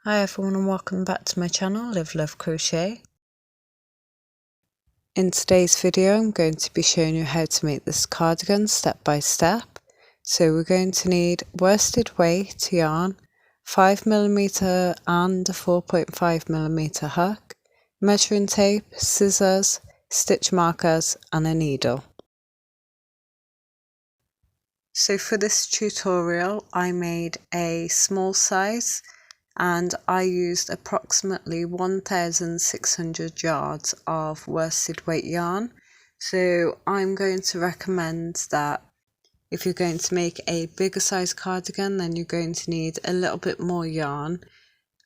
Hi everyone and welcome back to my channel, Live Love Crochet. In today's video I'm going to be showing you how to make this cardigan step by step. So we're going to need worsted weight yarn, 5mm and a 4.5mm hook, measuring tape, scissors, stitch markers and a needle. So for this tutorial I made a small size and I used approximately 1,600 yards of worsted weight yarn. So I'm going to recommend that if you're going to make a bigger size cardigan, then you're going to need a little bit more yarn.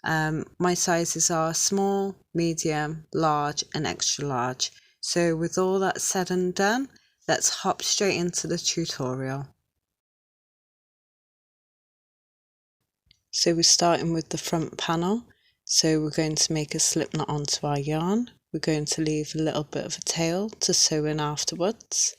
My sizes are small, medium, large and extra large. So with all that said and done, let's hop straight into the tutorial. So we're starting with the front panel. So we're going to make a slip knot onto our yarn. We're going to leave a little bit of a tail to sew in afterwards.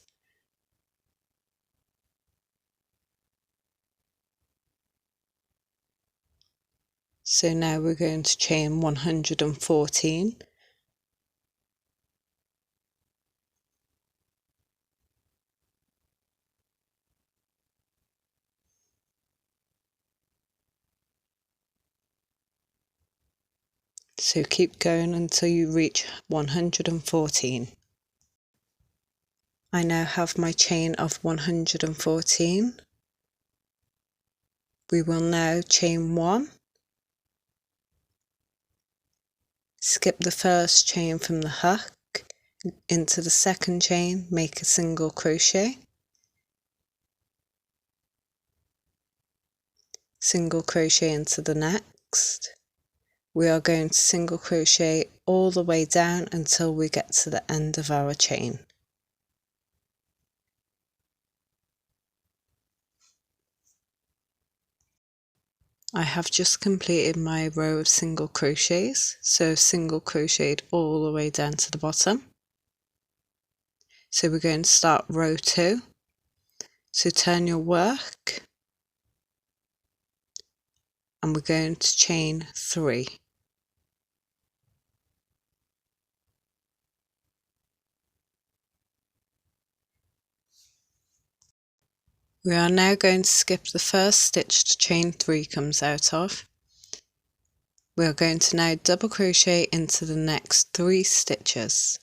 So now we're going to chain 114. So keep going until you reach 114. I now have my chain of 114. We will now chain 1, skip the first chain from the hook, into the second chain, make a single crochet, single crochet into the next. We are going to single crochet all the way down until we get to the end of our chain. I have just completed my row of single crochets, so single crocheted all the way down to the bottom. So we're going to start row 2. So turn your work and we're going to chain 3. We are now going to skip the first stitch the chain 3 comes out of. We are going to now double crochet into the next 3 stitches.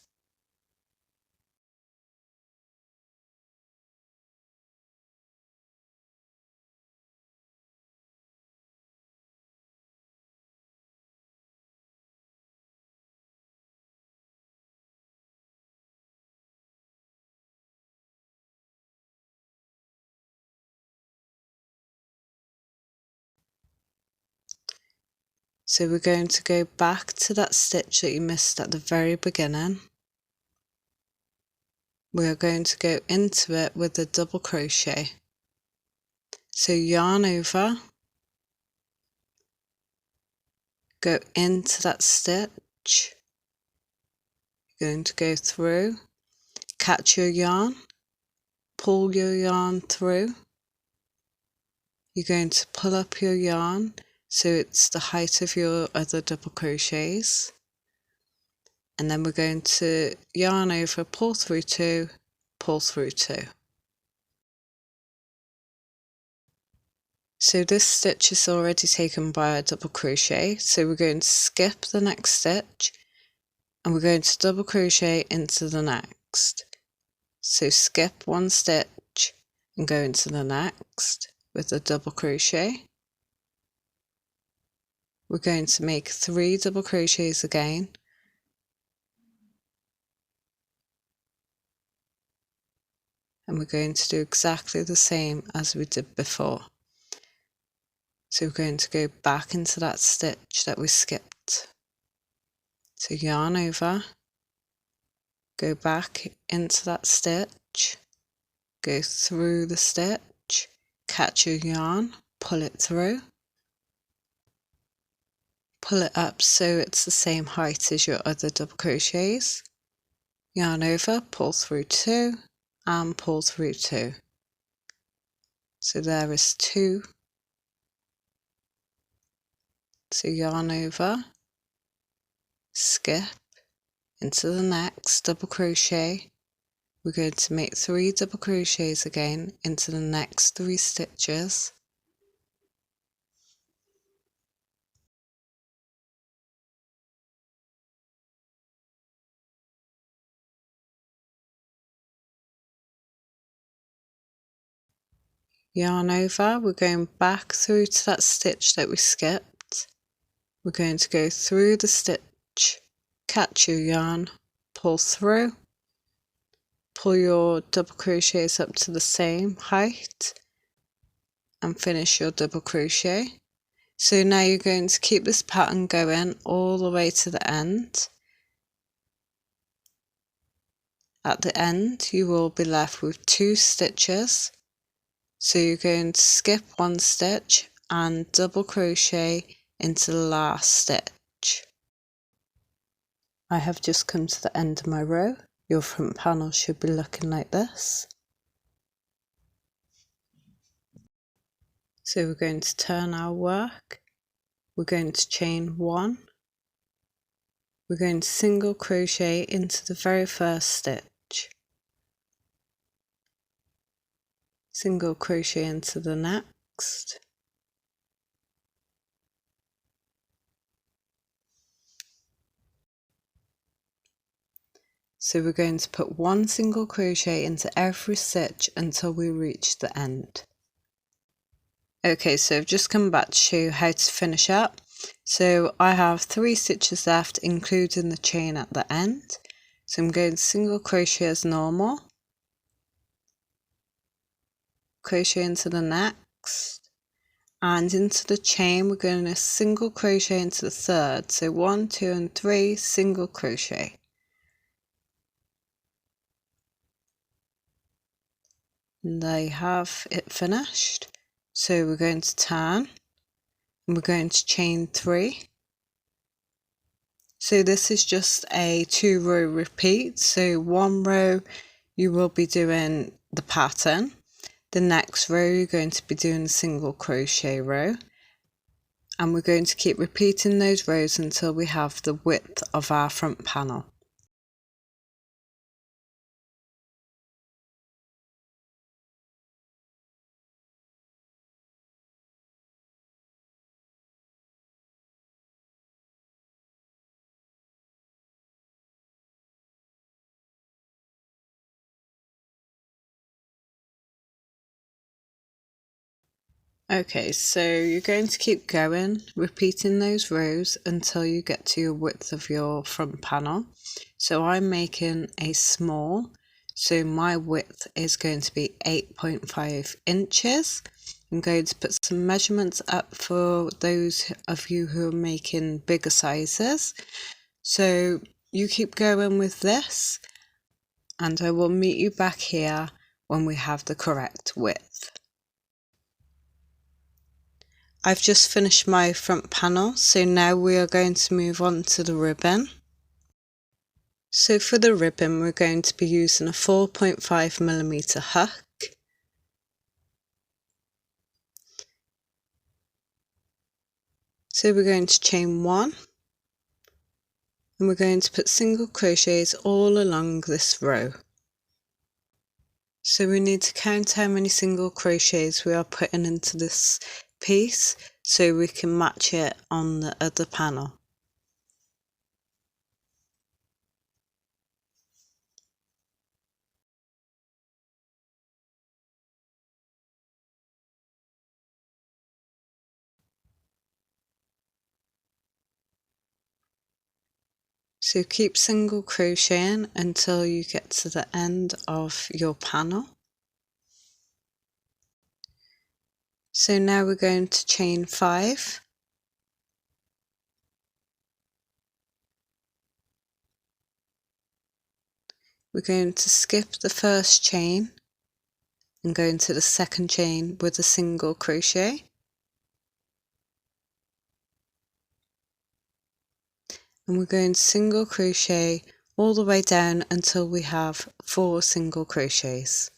So we're going to go back to that stitch that you missed at the very beginning. We are going to go into it with a double crochet. So yarn over, go into that stitch, you're going to go through, catch your yarn, pull your yarn through, you're going to pull up your yarn so it's the height of your other double crochets, and then we're going to yarn over, pull through 2, pull through 2. So this stitch is already taken by a double crochet, so we're going to skip the next stitch and we're going to double crochet into the next. So skip 1 stitch and go into the next with a double crochet. We're going to make 3 double crochets again, and we're going to do exactly the same as we did before. So we're going to go back into that stitch that we skipped. So yarn over, go back into that stitch, go through the stitch, catch your yarn, pull it through, pull it up so it's the same height as your other double crochets, yarn over, pull through 2 and pull through 2. So there is 2, So yarn over, skip into the next double crochet. We're going to make 3 double crochets again into the next 3 stitches. Yarn over, we're going back through to that stitch that we skipped. We're going to go through the stitch, catch your yarn, pull through, pull your double crochets up to the same height and finish your double crochet. So now you're going to keep this pattern going all the way to the end. At the end you will be left with 2 stitches. So you're going to skip 1 stitch and double crochet into the last stitch. I have just come to the end of my row. Your front panel should be looking like this. So we're going to turn our work. We're going to chain 1. We're going to single crochet into the very first stitch. Single crochet into the next. So we're going to put 1 single crochet into every stitch until we reach the end. Okay, so I've just come back to show you how to finish up. So I have 3 stitches left, including the chain at the end. So I'm going to single crochet as normal, crochet into the next, and into the chain we're going to single crochet into the third. So 1, 2 and 3 single crochet. And there you have it finished. So we're going to turn and we're going to chain 3. So this is just a 2-row repeat. So 1 row you will be doing the pattern. The next row you're going to be doing a single crochet row. And we're going to keep repeating those rows until we have the width of our front panel. Okay, so you're going to keep going, repeating those rows until you get to your width of your front panel. So I'm making a small, so my width is going to be 8.5 inches. I'm going to put some measurements up for those of you who are making bigger sizes. So you keep going with this and I will meet you back here when we have the correct width. I've just finished my front panel, so now we are going to move on to the ribbon. So for the ribbon we're going to be using a 4.5mm hook. So we're going to chain 1 and we're going to put single crochets all along this row. So we need to count how many single crochets we are putting into this piece so we can match it on the other panel. So keep single crocheting until you get to the end of your panel. So now we're going to chain 5. We're going to skip the first chain and go into the second chain with a single crochet. And we're going to single crochet all the way down until we have 4 single crochets.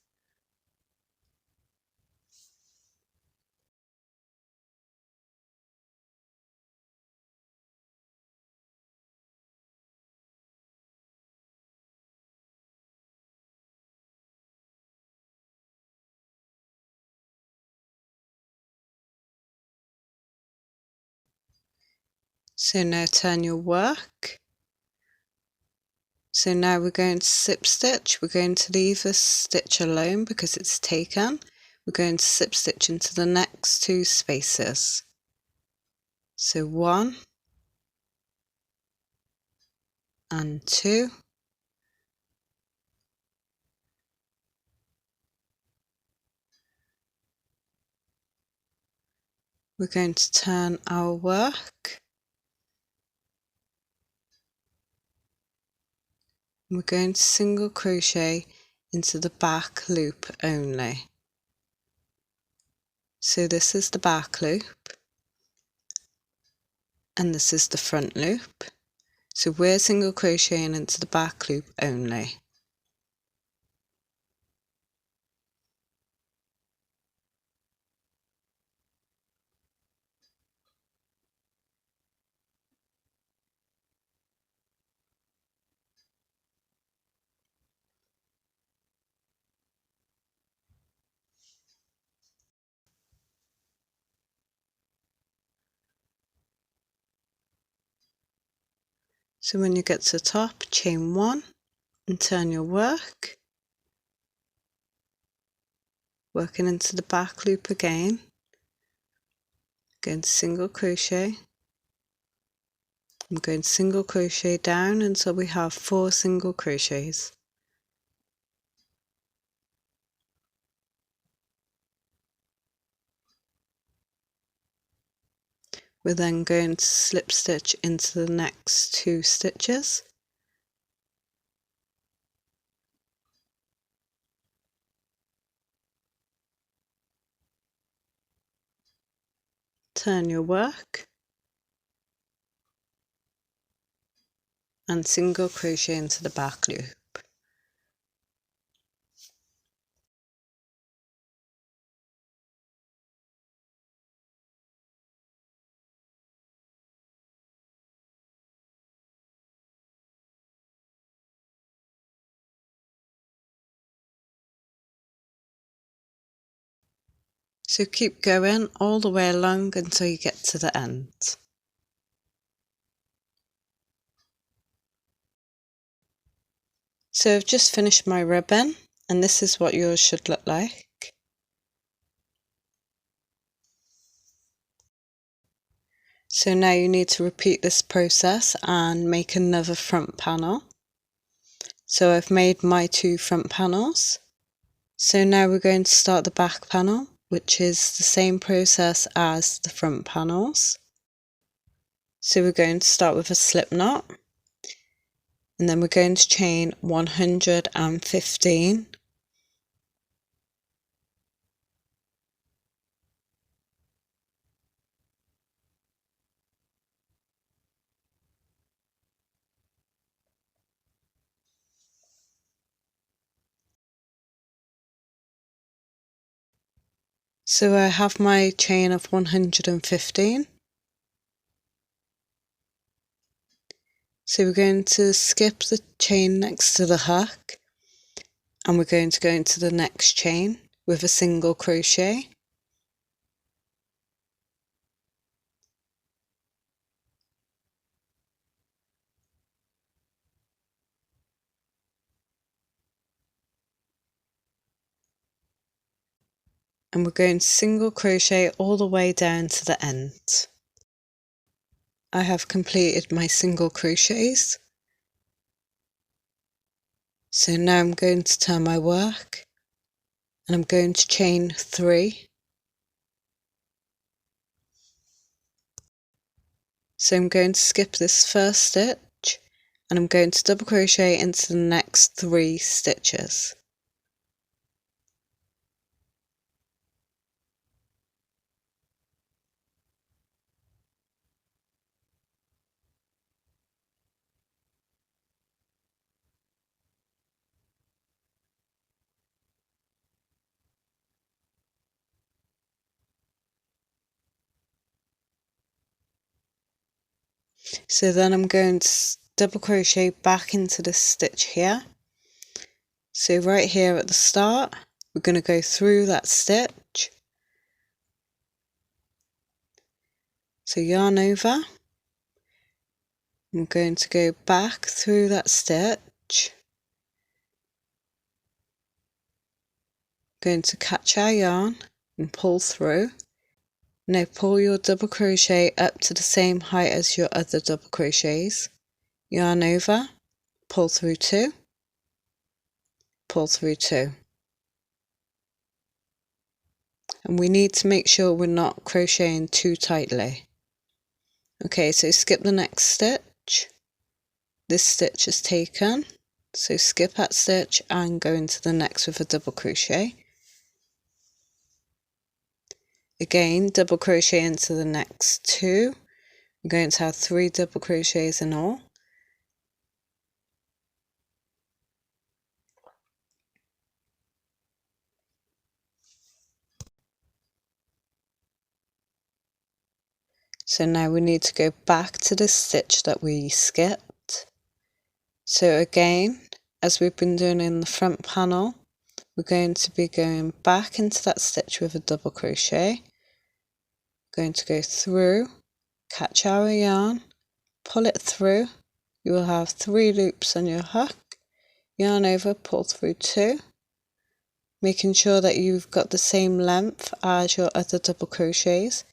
So now turn your work. So now we're going to slip stitch. We're going to leave this stitch alone because it's taken. We're going to slip stitch into the next 2 spaces. So 1 and 2. We're going to turn our work. We're going to single crochet into the back loop only. So this is the back loop and this is the front loop. So we're single crocheting into the back loop only. So when you get to the top, chain 1 and turn your work, working into the back loop again, going to single crochet. I'm going to single crochet down until we have 4 single crochets. We're then going to slip stitch into the next 2 stitches. Turn your work and single crochet into the back loop. So keep going all the way along until you get to the end. So I've just finished my ribbon and this is what yours should look like. So now you need to repeat this process and make another front panel. So I've made my 2 front panels. So now we're going to start the back panel, which is the same process as the front panels. So we're going to start with a slip knot and then we're going to chain 115. So I have my chain of 115. So we're going to skip the chain next to the hook and we're going to go into the next chain with a single crochet. And we're going to single crochet all the way down to the end. I have completed my single crochets. So now I'm going to turn my work and I'm going to chain 3. So I'm going to skip this first stitch and I'm going to double crochet into the next 3 stitches. So then I'm going to double crochet back into this stitch here. So right here at the start, we're going to go through that stitch. So yarn over I'm going to go back through that stitch, going to catch our yarn and pull through. Now pull your double crochet up to the same height as your other double crochets, yarn over, pull through 2, pull through 2. And we need to make sure we're not crocheting too tightly. Okay, so skip the next stitch. This stitch is taken, so skip that stitch and go into the next with a double crochet. Again, double crochet into the next 2. I'm going to have 3 double crochets in all. So now we need to go back to the stitch that we skipped. So again, as we've been doing in the front panel, we're going to be going back into that stitch with a double crochet. Going to go through, catch our yarn, pull it through. You will have 3 loops on your hook, yarn over, pull through 2, making sure that you've got the same length as your other double crochets.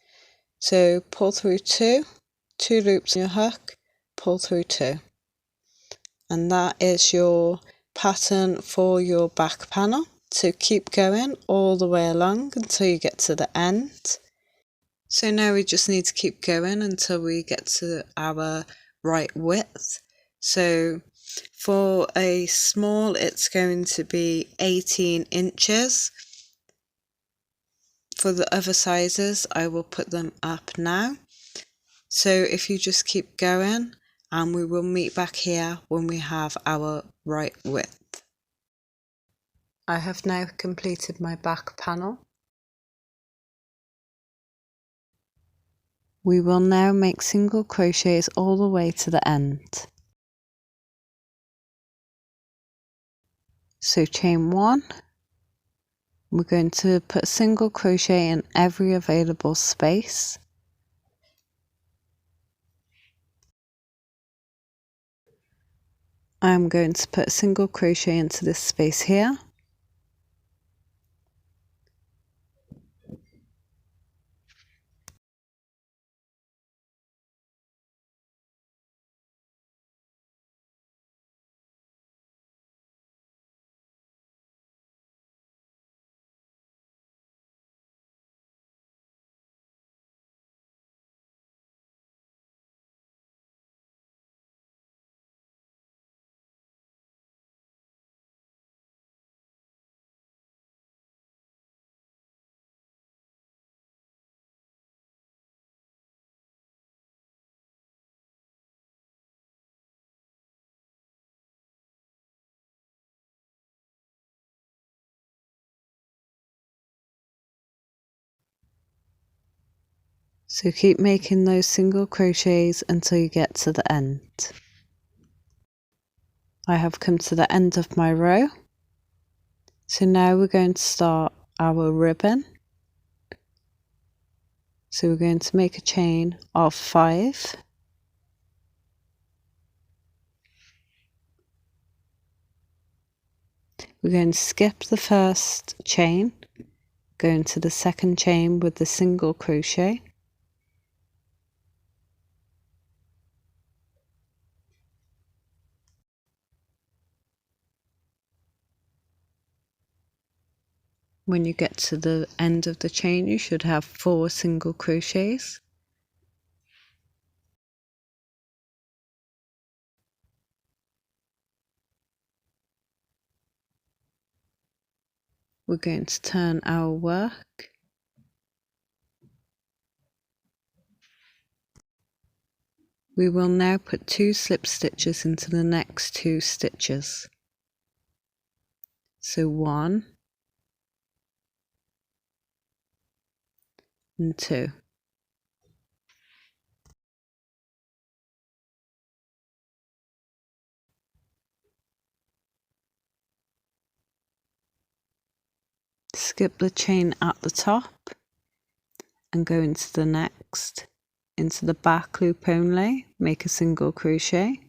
So pull through 2, 2 loops on your hook, pull through 2. And that is your pattern for your back panel. So keep going all the way along until you get to the end. So now we just need to keep going until we get to our right width. So for a small, it's going to be 18 inches. For the other sizes, I will put them up now. So if you just keep going, and we will meet back here when we have our right width. I have now completed my back panel. We will now make single crochets all the way to the end. So chain 1, we're going to put single crochet in every available space. I'm going to put a single crochet into this space here. So keep making those single crochets until you get to the end. I have come to the end of my row. So now we're going to start our ribbon. So we're going to make a chain of 5. We're going to skip the first chain, go into the second chain with the single crochet. When you get to the end of the chain, you should have 4 single crochets. We're going to turn our work. We will now put 2 slip stitches into the next 2 stitches. So 1 and 2. Skip the chain at the top and go into the next. into the back loop only, make a single crochet.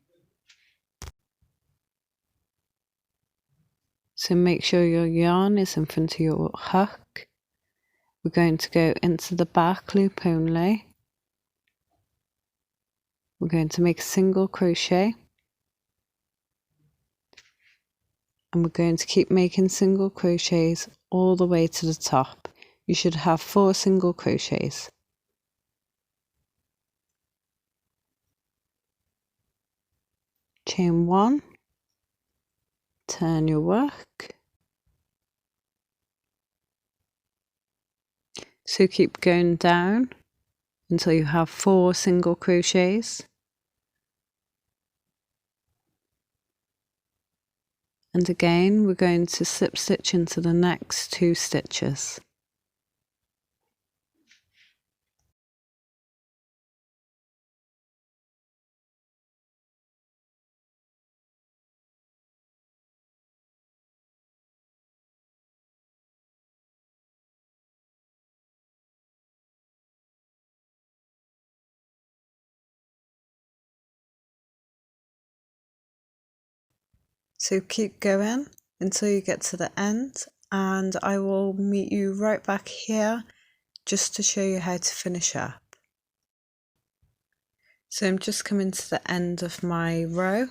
So make sure your yarn is in front of your hook. We're going to go into the back loop only. We're going to make a single crochet. And we're going to keep making single crochets all the way to the top. You should have 4 single crochets. Chain 1, turn your work. So keep going down until you have 4 single crochets. And again, we're going to slip stitch into the next 2 stitches. So keep going until you get to the end, and I will meet you right back here just to show you how to finish up. So I'm just coming to the end of my row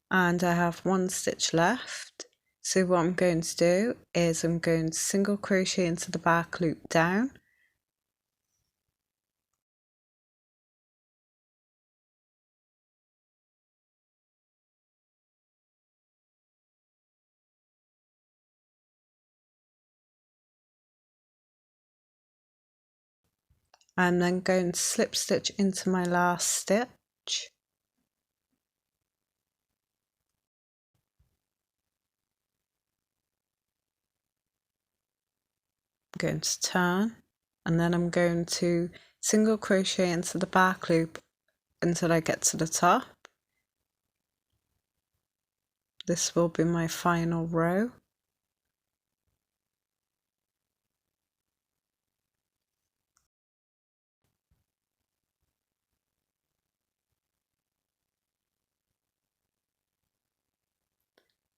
and I have 1 stitch left. So what I'm going to do is I'm going to single crochet into the back loop down, and then going to slip stitch into my last stitch. I'm going to turn, and then I'm going to single crochet into the back loop until I get to the top. This will be my final row.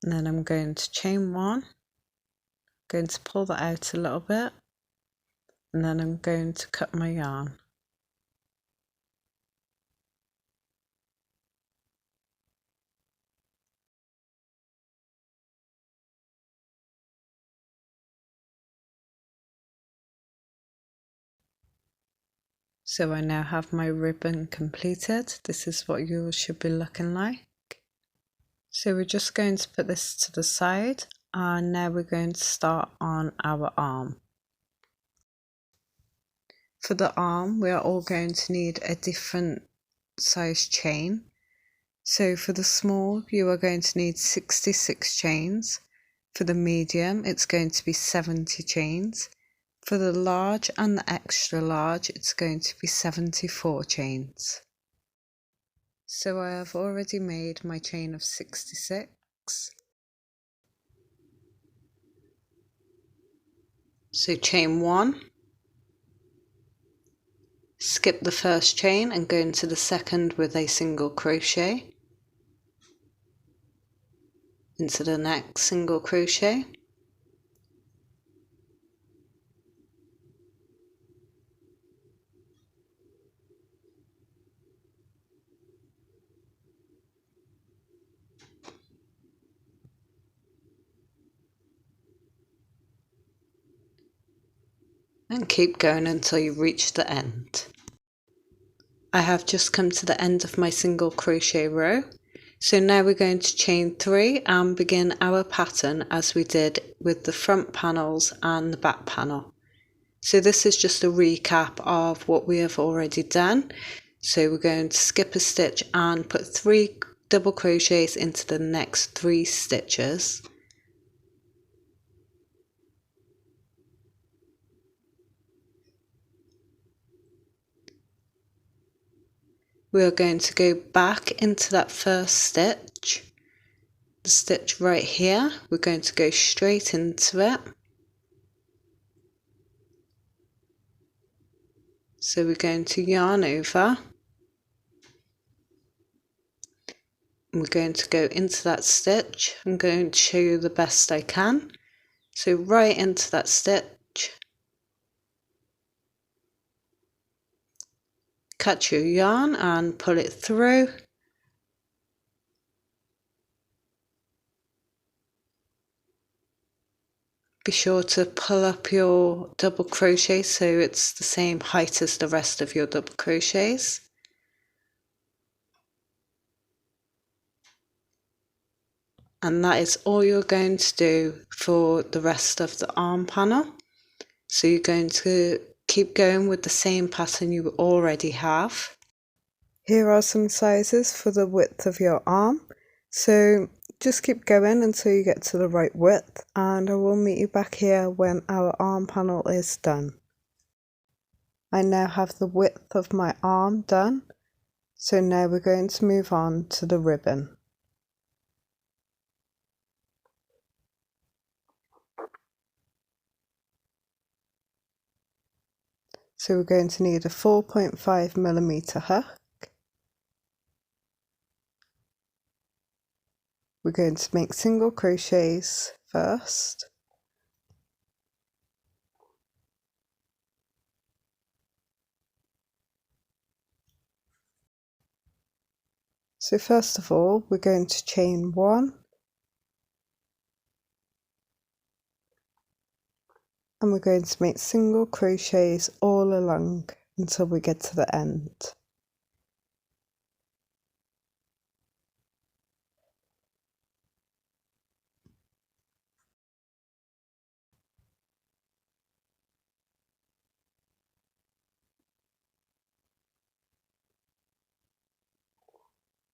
And then I'm going to chain 1, going to pull that out a little bit, and then I'm going to cut my yarn. So I now have my ribbon completed. This is what yours should be looking like. So we're just going to put this to the side, and now we're going to start on our arm. For the arm, we are all going to need a different size chain. So for the small, you are going to need 66 chains. For the medium, it's going to be 70 chains. For the large and the extra large, it's going to be 74 chains. So I have already made my chain of 66. So chain 1, skip the first chain and go into the second with a single crochet, into the next single crochet, and keep going until you reach the end. I have just come to the end of my single crochet row. So now we're going to chain 3 and begin our pattern as we did with the front panels and the back panel. So this is just a recap of what we have already done. So we're going to skip a stitch and put 3 double crochets into the next 3 stitches. We are going to go back into that first stitch, the stitch right here. We're going to go straight into it. So we're going to yarn over. We're going to go into that stitch. I'm going to show you the best I can. So right into that stitch, cut your yarn and pull it through. Be sure to pull up your double crochet so it's the same height as the rest of your double crochets. And that is all you're going to do for the rest of the arm panel. So you're going to keep going with the same pattern you already have. Here are some sizes for the width of your arm. So just keep going until you get to the right width, and I will meet you back here when our arm panel is done. I now have the width of my arm done. So now we're going to move on to the ribbon. So we're going to need a 4.5mm hook. We're going to make single crochets first. So first of all, we're going to chain 1. And we're going to make single crochets all along until we get to the end.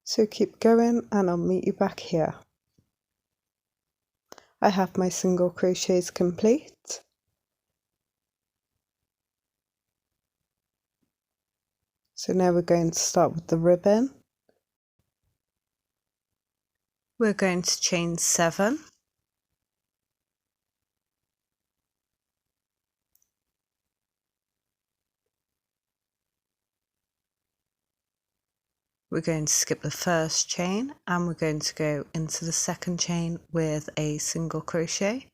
So keep going and I'll meet you back here. I have my single crochets complete. So now we're going to start with the ribbon. We're going to chain 7. We're going to skip the first chain and we're going to go into the second chain with a single crochet.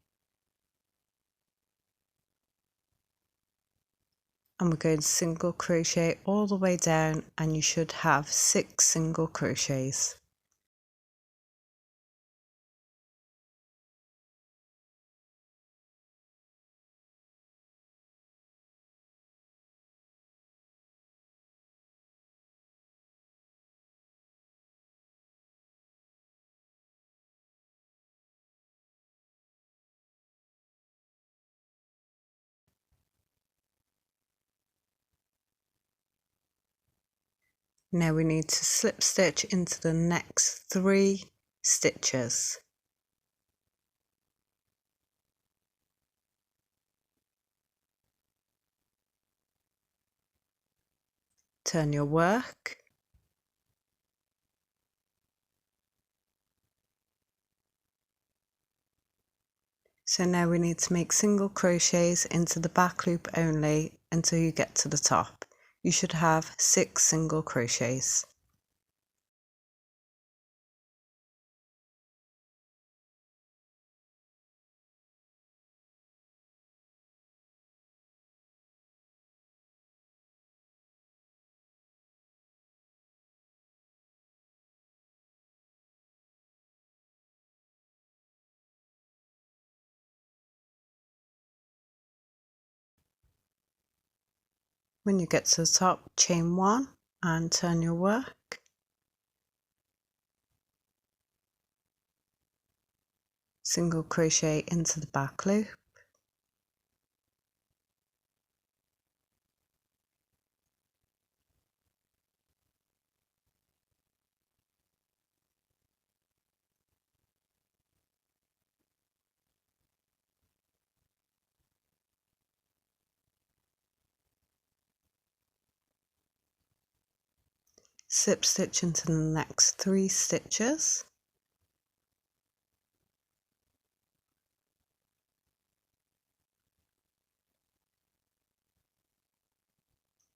And we're going to single crochet all the way down, and you should have 6 single crochets. Now we need to slip stitch into the next 3 stitches. Turn your work. So now we need to make single crochets into the back loop only until you get to the top. You should have 6 single crochets. When you get to the top, chain 1 and turn your work. Single crochet into the back loop. Slip stitch into the next 3 stitches.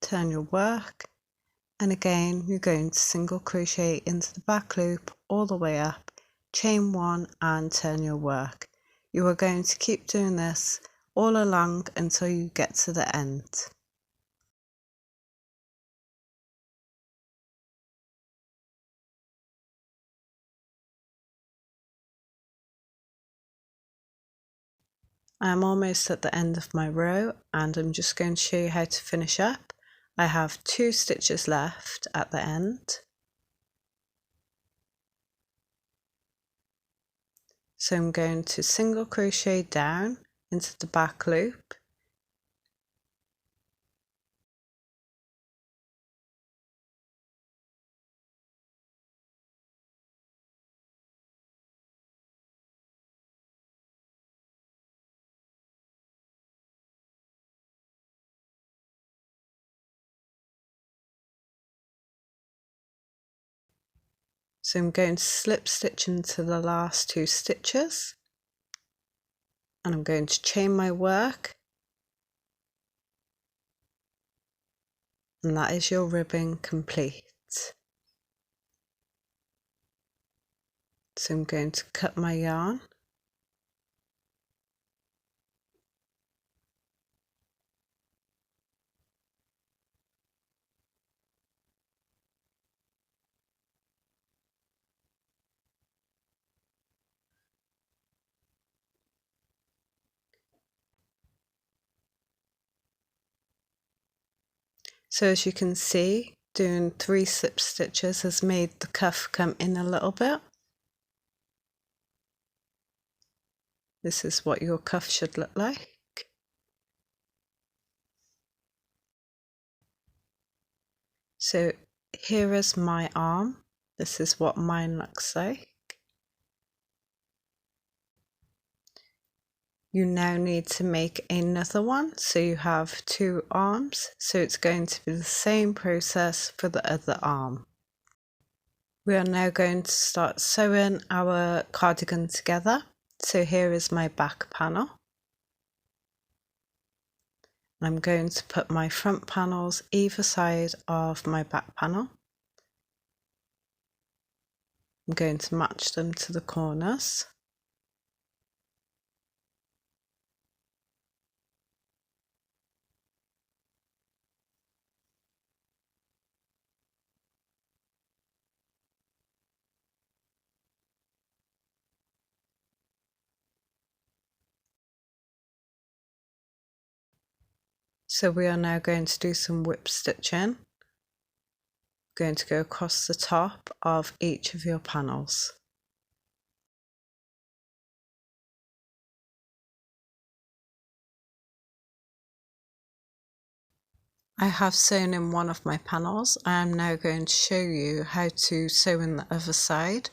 turn your work, and again you're going to single crochet into the back loop all the way up, chain 1 and turn your work. You are going to keep doing this all along until you get to the end. I'm almost at the end of my row and I'm just going to show you how to finish up. I have 2 stitches left at the end. So I'm going to single crochet down into the back loop. So I'm going to slip stitch into the last 2 stitches and I'm going to chain my work, and that is your ribbon complete. So I'm going to cut my yarn. So as you can see, doing 3 slip stitches has made the cuff come in a little bit. This is what your cuff should look like. So here is my arm. This is what mine looks like. You now need to make another one, so you have 2 arms, so it's going to be the same process for the other arm. We are now going to start sewing our cardigan together. So here is my back panel. I'm going to put my front panels either side of my back panel. I'm going to match them to the corners. So we are now going to do some whip stitching. Going to go across the top of each of your panels. I have sewn in one of my panels. I am now going to show you how to sew in the other side.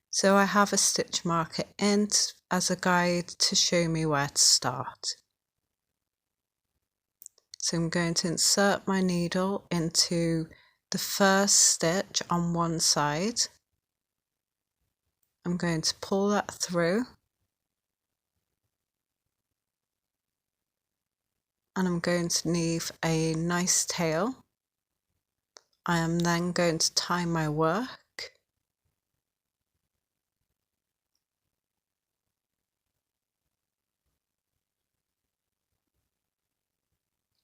So I have a stitch marker in as a guide to show me where to start. So I'm going to insert my needle into the first stitch on one side. I'm going to pull that through and I'm going to leave a nice tail. I am then going to tie my work.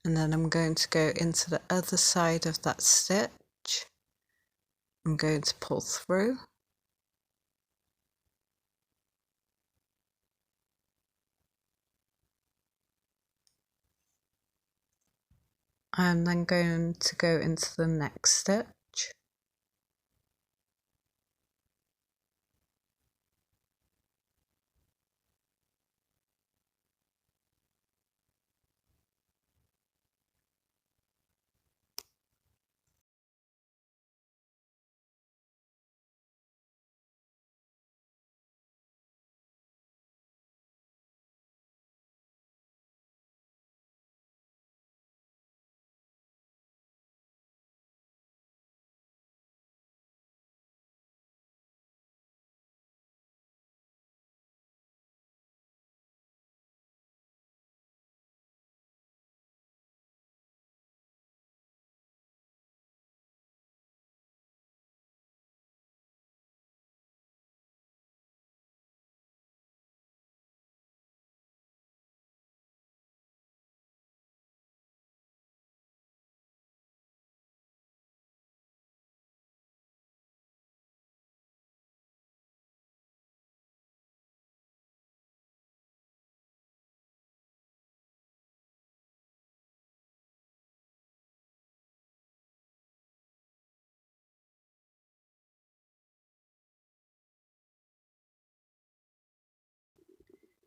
And then I'm going to go into the other side of that stitch. I'm going to pull through. I'm then going to go into the next stitch.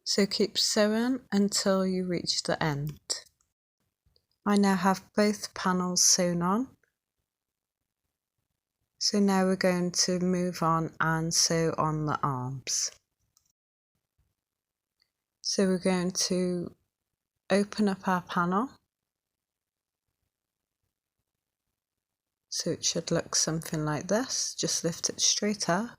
So keep sewing until you reach the end. I now have both panels sewn on. So now we're going to move on and sew on the arms. So we're going to open up our panel. So it should look something like this. Just lift it straight up.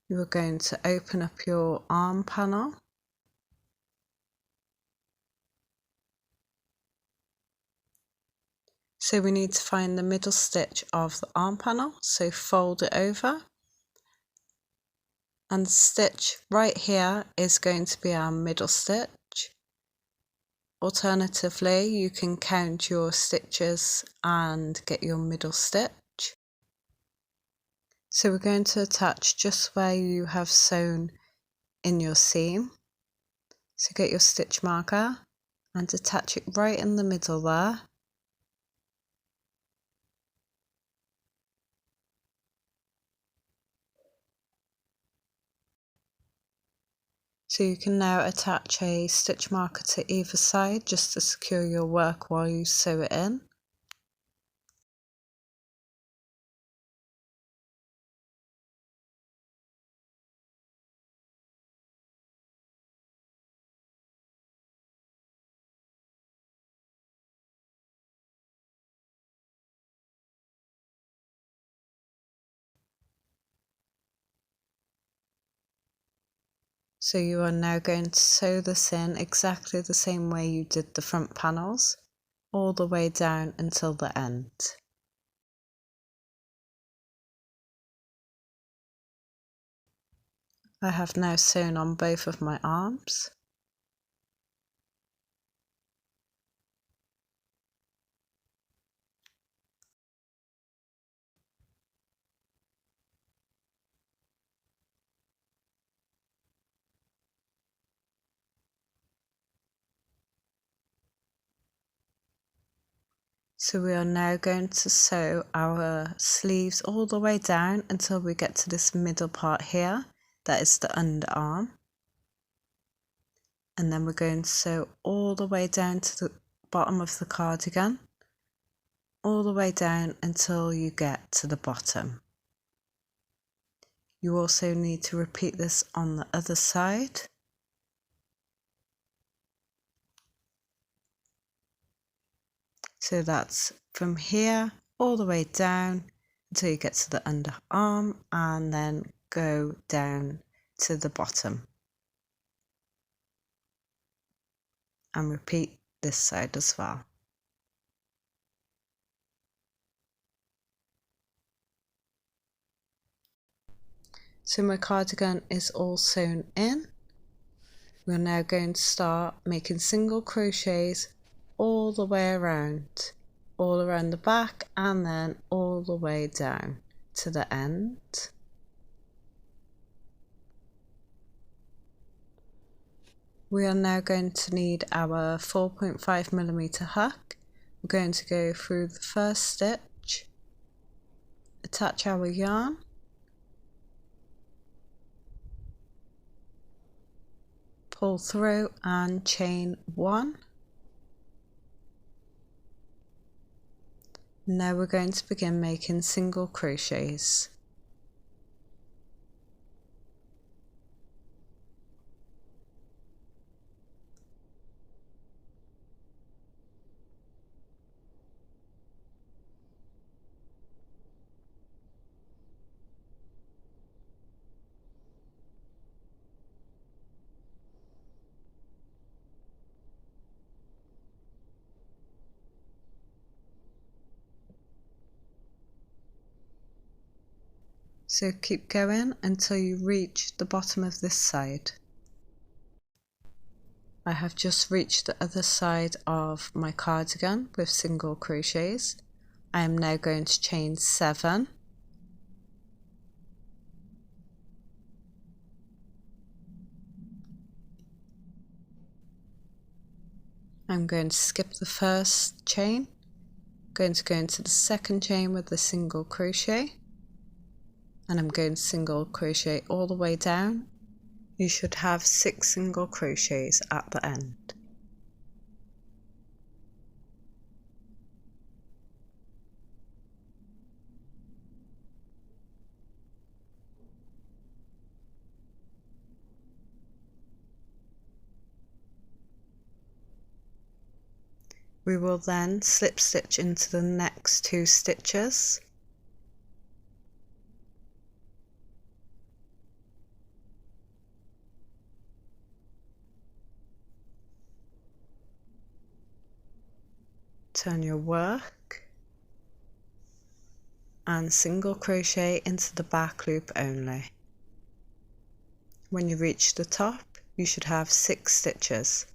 You are going to open up your arm panel. So we need to find the middle stitch of the arm panel. So fold it over. And the stitch right here is going to be our middle stitch. Alternatively, you can count your stitches and get your middle stitch. So we're going to attach just where you have sewn in your seam. So get your stitch marker and attach it right in the middle there. So you can now attach a stitch marker to either side just to secure your work while you sew it in. So you are now going to sew this in exactly the same way you did the front panels, all the way down until the end. I have now sewn on both of my arms. So we are now going to sew our sleeves all the way down until we get to this middle part here, that is the underarm. And then we're going to sew all the way down to the bottom of the cardigan, all the way down until you get to the bottom. You also need to repeat this on the other side. So that's from here all the way down until you get to the underarm and then go down to the bottom. And repeat this side as well. So my cardigan is all sewn in. We're now going to start making single crochets all the way around, all around the back and then all the way down to the end. We are now going to need our 4.5mm hook. We're going to go through the first stitch, attach our yarn, pull through and chain 1. Now we're going to begin making single crochets. So keep going until you reach the bottom of this side. I have just reached the other side of my cardigan with single crochets. I am now going to chain 7. I'm going to skip the first chain, going to go into the second chain with a single crochet, and I'm going to single crochet all the way down. You should have 6 single crochets at the end. We will then slip stitch into the next 2 stitches. Turn your work and single crochet into the back loop only. When you reach the top, you should have 6 stitches.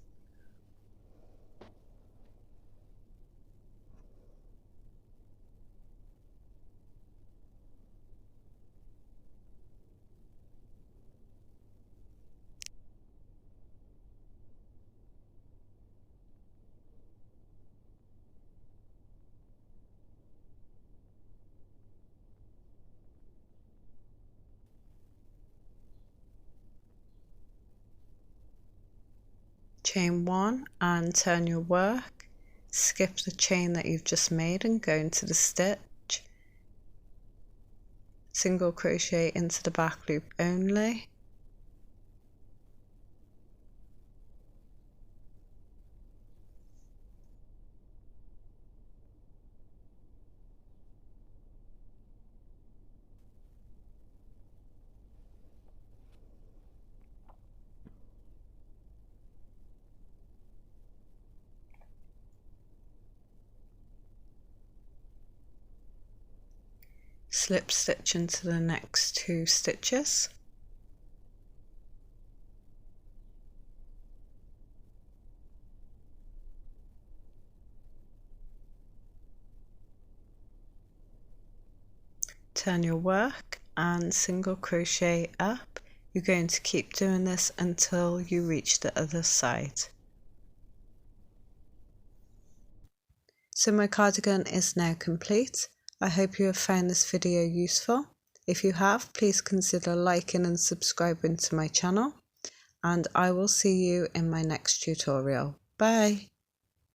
Chain 1 and turn your work, skip the chain that you've just made and go into the stitch, single crochet into the back loop only, slip stitch into the next 2 stitches, turn your work and single crochet up. You're going to keep doing this until you reach the other side. So my cardigan is now complete. I hope you have found this video useful. If you have, please consider liking and subscribing to my channel, and I will see you in my next tutorial. Bye!